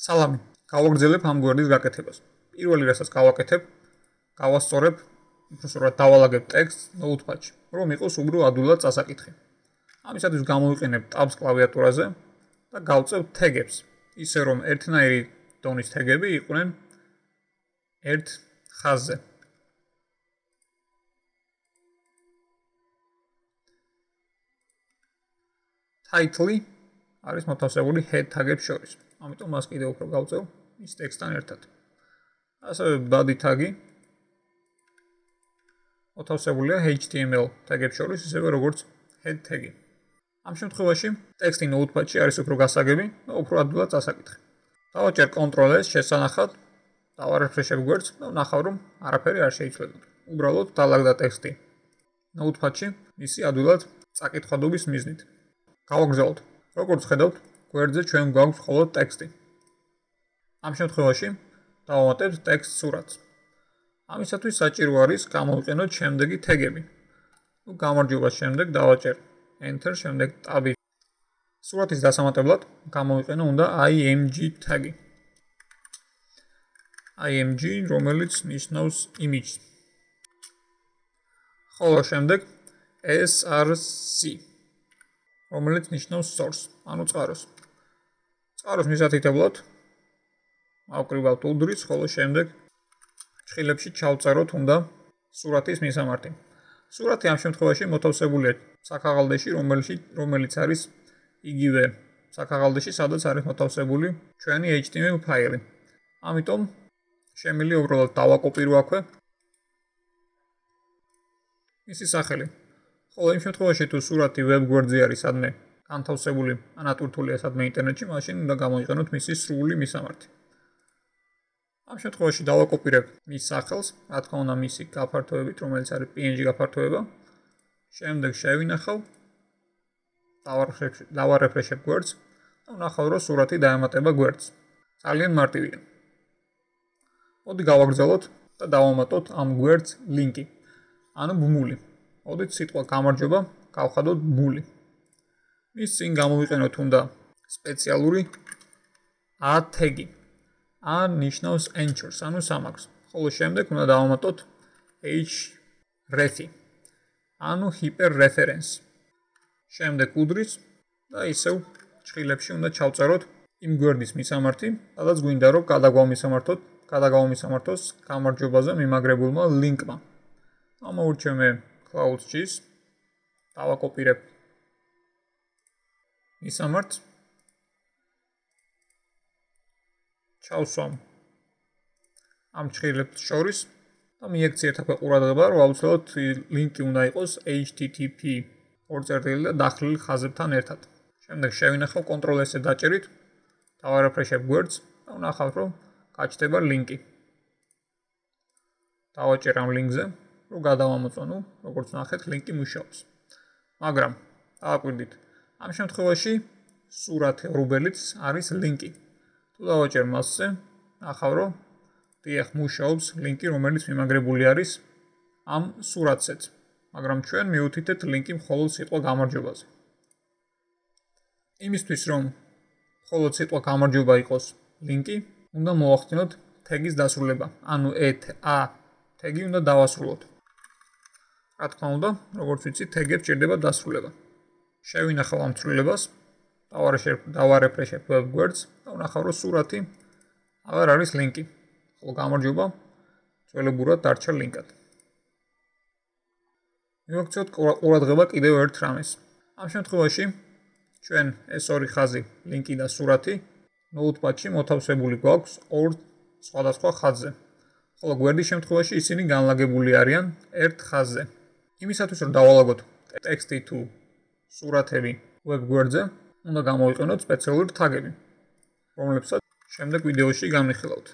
სალამი, გავაგრძელებ ამ გვერდის გაკეთებას. პირველი რასაც გავაკეთებ, გავასწორებ, უბრალოდ დავალაგებ ტექსტს ნოუთპადში, რომ იყოს უბრალოდ ადვილად წასაკითხი. ამისათვის გამოვიყენებ Tabs კლავიატურაზე და გავწევ თეგებს, ისე რომ ერთნაირი დონის თეგები იყვნენ ერთ ხაზზე. Title არის მოთავსებული head tag-ებს შორის. ამიტომ მას კიდევ უფრო გავწევ ის ტექსტთან ერთად. ასევე body tag-ი მოთავსებულია HTML tag-ებს შორის, ისევე როგორც head tag-ი. ამ შემთხვევაში ტექსტი notepad-ში არის უფრო გასაგები და უფრო ადვილად წასაკითხი. დავაჭერ Ctrl+S შესანახად, დავარეფრეშებ გვერდს და ვნახავ, რომ არაფერი არ შეიცვლებოდა. უბრალოდ დალაგდა ტექსტი notepad-ში მისი ადვილად წაკითხადობის მიზნით. გავაგრძელოთ. როგორც ხედავთ, გვერდზე ჩვენ გვაქვს მხოლოდ ტექსტი. ამ შემთხვევაში დავამატებთ ტექსტ სურათს. ამისათვის საჭირო არის გამოვიყენოთ შემდეგი თეგები. გამარჯვებას შემდეგ დავაჭერ Enter, შემდეგ Tab-ი. სურათის დასამატებლად გამოვიყენო უნდა img tag-ი. img, რომელიც ნიშნავს image. ხოლო შემდეგ src, რომელიც ნიშნავს source, ანუ წყაროს. წყაროს მისათითებლად ავკრივავთ უდრის, ხოლო შემდეგ ჭხილებში ჩავწეროთ უნდა სურათის მისამართი. სურათი ამ შემთხვევაში მოთავსებულია საქაღალდეში, რომელიც არის იგივე საქაღალდეში, სადაც არის მოთავსებული ჩვენი HTML ფაილი. ამიტომ შემიძლია უბრალოდ დავაკოპირო აქვე მისი სახელი. ხოლო იმ შემთხვევაში თუ სურათი ვებ გვერდზე არის სადმე განთავსებული, ან ატვირთულია სადმე ინტერნეტში, მაშინ უნდა გამოიყენოთ მისი სრული მისამართი. ამ შემთხვევაში დავაკოპირებ მის სახელს, რა თქმა უნდა მისი გაფართოებით, რომელიც არის PNG გაფართოება. შემდეგ შევინახავ, დავარეფრეშებ გვერდს და ვნახავ, რომ სურათი დაემატება გვერდს. ძალიან მარტივია. მოდი გავაგრძელოთ და დავამატოთ ამ გვერდს ლინკი, ანუ ბმული. მოდით სიტყვა გამარჯობა გავხადოთ ბმული. მის წინ გამოვიყენოთ უნდა სპეციალური a tag-ი. a ნიშნავს anchors, ანუ სამაგს. ხოლო შემდეგ უნდა დავამატოთ href-ი, ანუ hyperreference. შემდეგ უდრის და ისევ ჭხილებში უნდა ჩავწეროთ იმ გვერდის მისამართი, სადაც გვინდა რომ გადაგავმისამართოს გამარჯვებაზე მიმაგრებულმა ლინკმა. ამოვირჩევ მე Clouds-ს, დავაკოპირებ მისამართს, ჩავსვამ ამ ჭხილებს შორის და მიექციეთ აქვე ყურადღება, რომ აუცილებლად ლინკი უნდა იყოს http და დახრილი ხაზებთან ერთად. შემდეგ შევინახავ Ctrl+S-ზე დაჭერით, დავარეფრეშებ გვერდს და ვნახავთ, რომ გაჩნდება ლინკი. დავაჭერ ამ ლინკზე, რომ გადავამოწონო, როგორც ნახეთ, ლინკი მუშაობს. მაგრამ დააკვირდით, ამ შემთხვევაში სურათი რუბელიც არის ლინკი. თუ დავაჭერ მასზე, ნახავ, რომ დიახ, მუშაობს ლინკი, რომელიც მიმაგრებული არის ამ სურათზეც. მაგრამ ჩვენ მივუთითეთ ლინკი მხოლოდ სიტყვა გამარჯვებაზე. იმისთვის, რომ მხოლოდ სიტყვა გამარჯვება იყოს ლინკი, უნდა მოვახდინოთ თეგის დასრულება, ანუ a თეგი უნდა დავასრულოთ. რა თქმა უნდა, როგორც ვიცით, თეგებს ჭირდება დასრულება. შევინახავ ამ ცვლილებას, დავარეფრეშებ web გვერდს და ვნახავ, რომ სურათი აღარ არის ლინკი, ხოლო გამარჯვება ძველებურად დარჩა ლინკად. მივაქციოთ ყურადღება კიდევ ერთ რამეს. ამ შემთხვევაში ჩვენ ეს ორი ხაზი, ლინკი და სურათი, notepad-ში მოთავსებული გვაქვს ორ სხვადასხვა ხაზზე. ხოლო გვერდის შემთხვევაში ისინი განლაგებული არიან ერთ ხაზზე. იმისათვის, რომ დავალაგოთ ტექსტი თუ სურათები web გვერდზე, უნდა გამოვიყენოთ სპეციალური თაგები, რომლებსაც შემდეგ ვიდეოში განვიხილავთ.